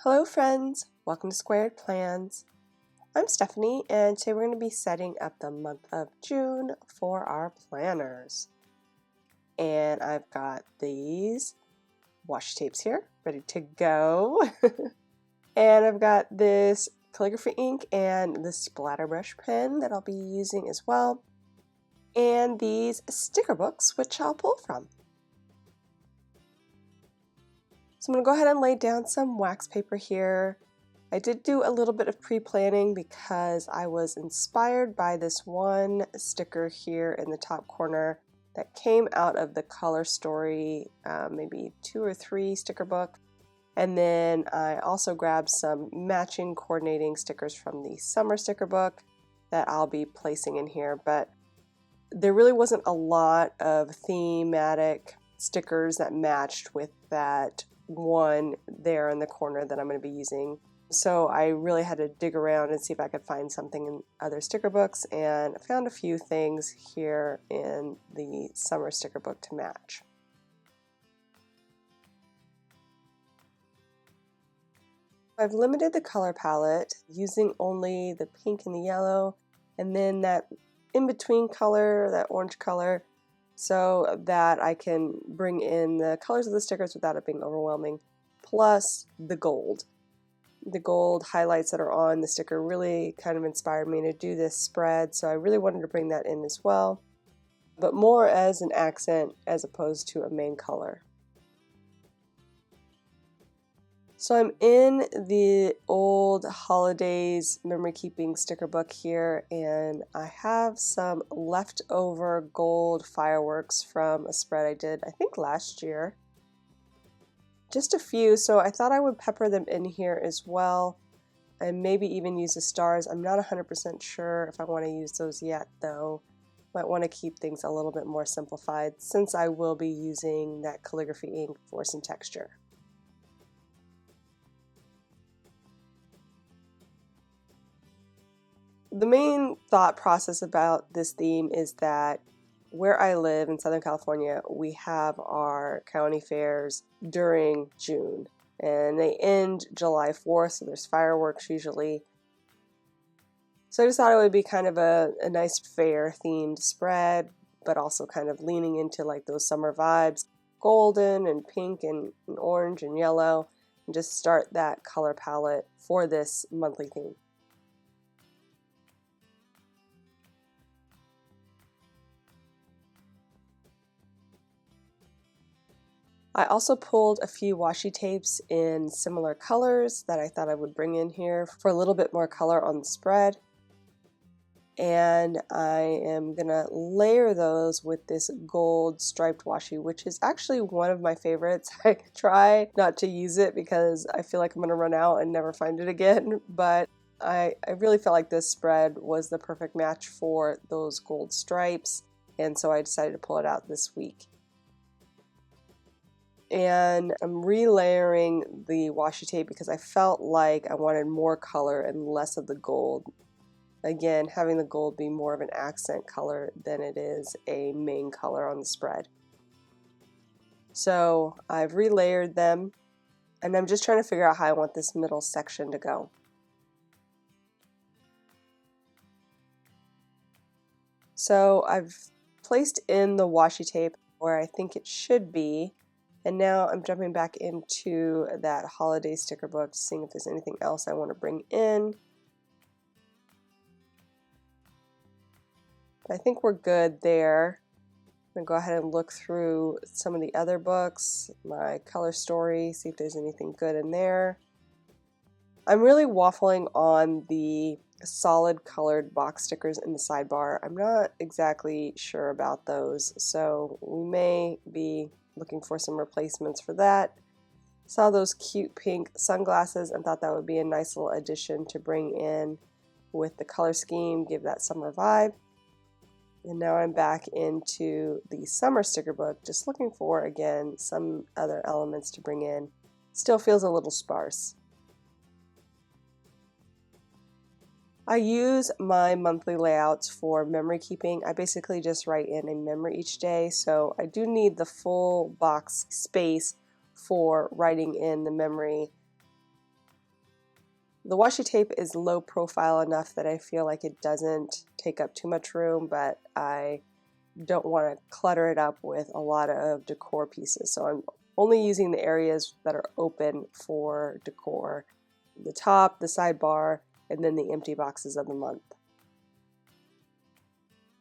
Hello friends, welcome to Squared Plans. I'm Stephanie and today we're going to be setting up the month of June for our planners. And I've got these washi tapes here ready to go. And I've got this calligraphy ink and this splatter brush pen that I'll be using as well. And these sticker books which I'll pull from. So I'm going to go ahead and lay down some wax paper here. I did do a little bit of pre-planning because I was inspired by this one sticker here in the top corner that came out of the Color Story, maybe 2 or 3 sticker book. And then I also grabbed some matching coordinating stickers from the summer sticker book that I'll be placing in here. But there really wasn't a lot of thematic stickers that matched with that one there in the corner that I'm going to be using. So I really had to dig around and see if I could find something in other sticker books, and I found a few things here in the summer sticker book to match. I've limited the color palette using only the pink and the yellow, and then that in-between color, that orange color, so that I can bring in the colors of the stickers without it being overwhelming, plus the gold. The gold highlights that are on the sticker really kind of inspired me to do this spread, so I really wanted to bring that in as well, but more as an accent as opposed to a main color. So I'm in the old holidays memory keeping sticker book here, and I have some leftover gold fireworks from a spread I did I think last year. Just a few, so I thought I would pepper them in here as well and maybe even use the stars. I'm not 100% sure if I want to use those yet though. Might want to keep things a little bit more simplified since I will be using that calligraphy ink for some texture. The main thought process about this theme is that where I live in Southern California, we have our county fairs during June, and they end July 4th, so there's fireworks usually. So I just thought it would be kind of a nice fair themed spread, but also kind of leaning into like those summer vibes, golden and pink and orange and yellow, and just start that color palette for this monthly theme. I also pulled a few washi tapes in similar colors that I thought I would bring in here for a little bit more color on the spread. And I am going to layer those with this gold striped washi, which is actually one of my favorites. I try not to use it because I feel like I'm going to run out and never find it again, but I really felt like this spread was the perfect match for those gold stripes, and so I decided to pull it out this week. And I'm relayering the washi tape because I felt like I wanted more color and less of the gold. Again, having the gold be more of an accent color than it is a main color on the spread. So I've relayered them, and I'm just trying to figure out how I want this middle section to go. So I've placed in the washi tape where I think it should be. And now I'm jumping back into that holiday sticker book, seeing if there's anything else I want to bring in. I think we're good there. I'm going to go ahead and look through some of the other books, my Color Story, see if there's anything good in there. I'm really waffling on the solid colored box stickers in the sidebar. I'm not exactly sure about those, so we may be looking for some replacements for that. Saw those cute pink sunglasses and thought that would be a nice little addition to bring in with the color scheme, give that summer vibe. And now I'm back into the summer sticker book, just looking for, again, some other elements to bring in. Still feels a little sparse. I use my monthly layouts for memory keeping. I basically just write in a memory each day, so I do need the full box space for writing in the memory The washi tape is low profile enough that I feel like it doesn't take up too much room, but I don't want to clutter it up with a lot of decor pieces. So I'm only using the areas that are open for decor. The top, the sidebar, and then the empty boxes of the month.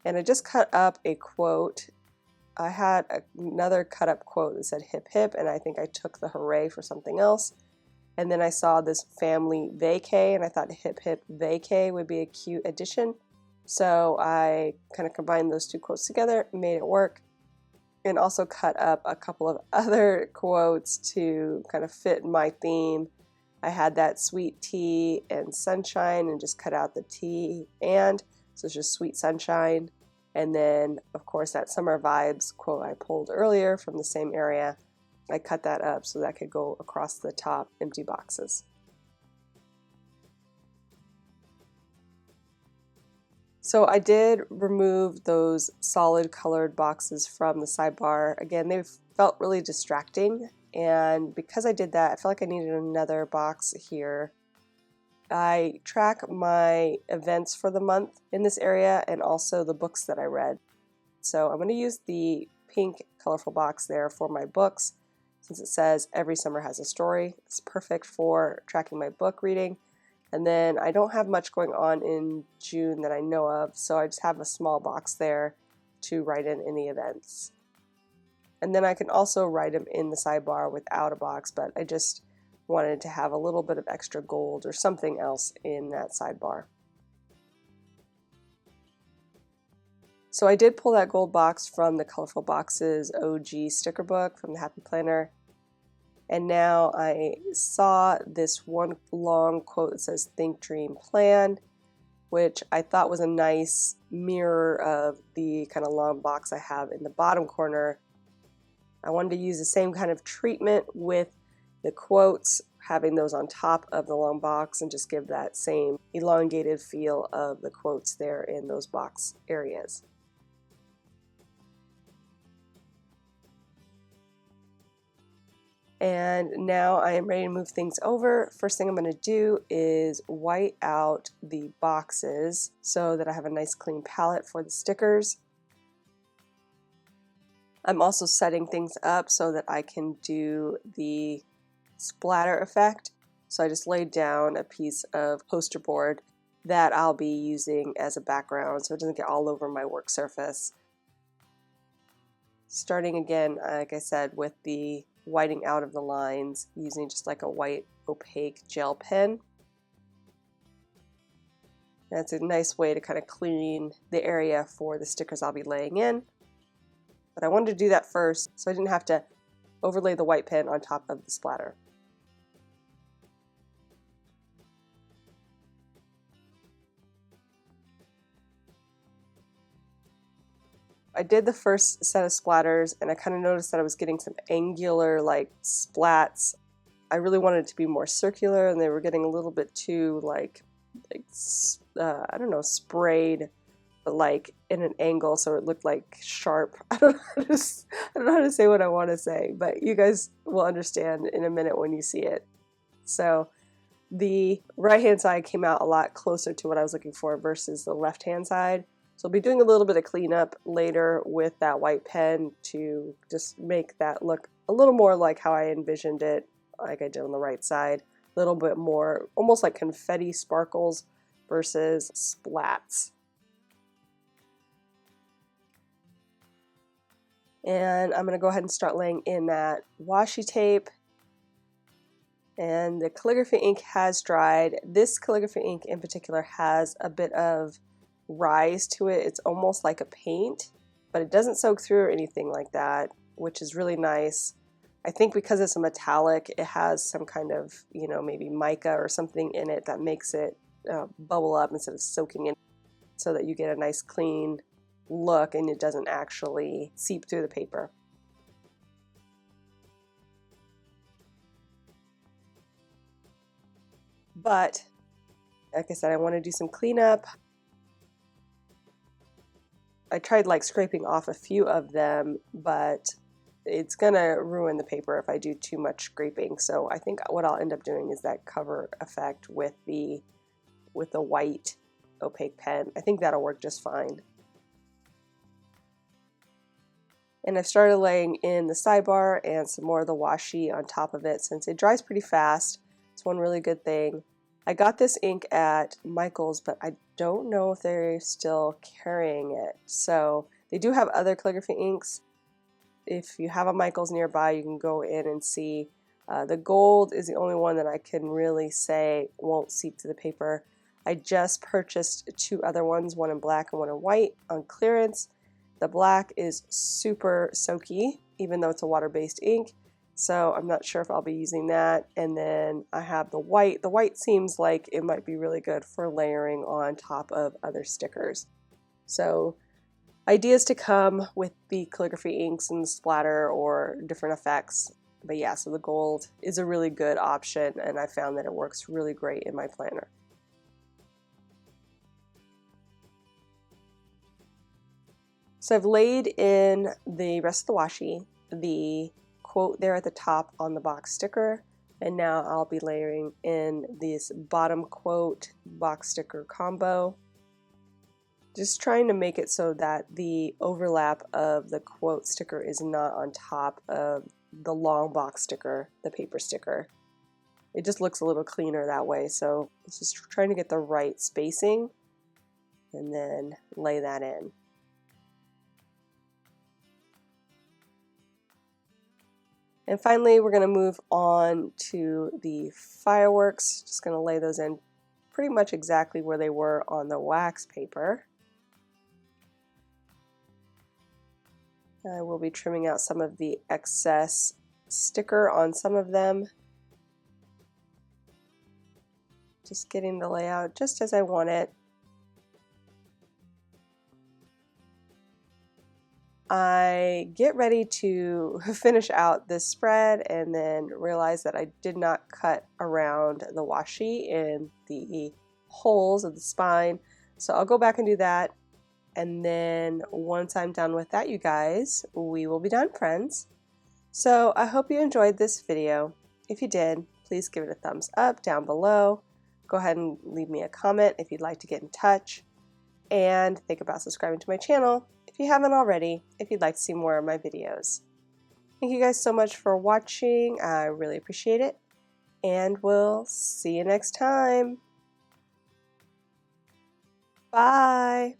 And I just cut up a quote. I had another cut up quote that said hip hip, and I think I took the hooray for something else. And then I saw this family vacay, and I thought hip hip vacay would be a cute addition. So I kind of combined those two quotes together, made it work, and also cut up a couple of other quotes to kind of fit my theme. I had that sweet tea and sunshine and just cut out the tea and, so it's just sweet sunshine. And then, of course, that summer vibes quote I pulled earlier from the same area. I cut that up so that could go across the top empty boxes. So I did remove those solid colored boxes from the sidebar. Again, they felt really distracting, and because I did that, I felt like I needed another box here. I track my events for the month in this area and also the books that I read. So I'm going to use the pink colorful box there for my books, since it says every summer has a story. It's perfect for tracking my book reading. And then I don't have much going on in June that I know of, so I just have a small box there to write in any events. And then I can also write them in the sidebar without a box, but I just wanted to have a little bit of extra gold or something else in that sidebar. So I did pull that gold box from the Colorful Boxes OG sticker book from the Happy Planner. And now I saw this one long quote that says think, dream, plan, which I thought was a nice mirror of the kind of long box I have in the bottom corner. I wanted to use the same kind of treatment with the quotes, having those on top of the long box, and just give that same elongated feel of the quotes there in those box areas. And now I am ready to move things over. First thing I'm going to do is white out the boxes so that I have a nice clean palette for the stickers. I'm also setting things up so that I can do the splatter effect. So I just laid down a piece of poster board that I'll be using as a background so it doesn't get all over my work surface. Starting again, like I said, with the whiting out of the lines using just like a white opaque gel pen. That's a nice way to kind of clean the area for the stickers I'll be laying in. But I wanted to do that first so I didn't have to overlay the white pen on top of the splatter. I did the first set of splatters and I kind of noticed that I was getting some angular like splats. I really wanted it to be more circular, and they were getting a little bit too like I don't know, sprayed, but like in an angle, so it looked like sharp. I don't know how to say what I want to say, but you guys will understand in a minute when you see it. So the right hand side came out a lot closer to what I was looking for versus the left hand side. So I'll be doing a little bit of cleanup later with that white pen to just make that look a little more like how I envisioned it, like I did on the right side. A little bit more, almost like confetti sparkles versus splats. And I'm going to go ahead and start laying in that washi tape. And the calligraphy ink has dried. This calligraphy ink in particular has a bit of rise to it. It's almost like a paint, but it doesn't soak through or anything like that, which is really nice. I think because it's a metallic, it has some kind of, you know, maybe mica or something in it that makes it bubble up instead of soaking in, so that you get a nice clean look and it doesn't actually seep through the paper. But like I said, I want to do some cleanup. I tried like scraping off a few of them, but it's gonna ruin the paper if I do too much scraping. So I think what I'll end up doing is that cover effect with the white opaque pen. I think that'll work just fine. And I've started laying in the sidebar and some more of the washi on top of it since it dries pretty fast. It's one really good thing. I got this ink at Michael's, but I don't know if they're still carrying it. So they do have other calligraphy inks. If you have a Michael's nearby, you can go in and see. The gold is the only one that I can really say won't seep to the paper. I just purchased two other ones, one in black and one in white, on clearance. The black is super soaky, even though it's a water-based ink, so I'm not sure if I'll be using that. And then I have the white. The white seems like it might be really good for layering on top of other stickers. So ideas to come with the calligraphy inks and the splatter or different effects. But yeah, so the gold is a really good option, and I found that it works really great in my planner. So I've laid in the rest of the washi, the quote there at the top on the box sticker, and now I'll be layering in this bottom quote box sticker combo. Just trying to make it so that the overlap of the quote sticker is not on top of the long box sticker, the paper sticker. It just looks a little cleaner that way, so it's just trying to get the right spacing and then lay that in. And finally, we're going to move on to the fireworks. Just going to lay those in pretty much exactly where they were on the wax paper. I will be trimming out some of the excess sticker on some of them. Just getting the layout just as I want it. I get ready to finish out this spread and then realize that I did not cut around the washi in the holes of the spine. So I'll go back and do that. And then once I'm done with that, you guys, we will be done, friends. So I hope you enjoyed this video. If you did, please give it a thumbs up down below. Go ahead and leave me a comment if you'd like to get in touch. And think about subscribing to my channel if you haven't already, if you'd like to see more of my videos. Thank you guys so much for watching. I really appreciate it. And we'll see you next time. Bye.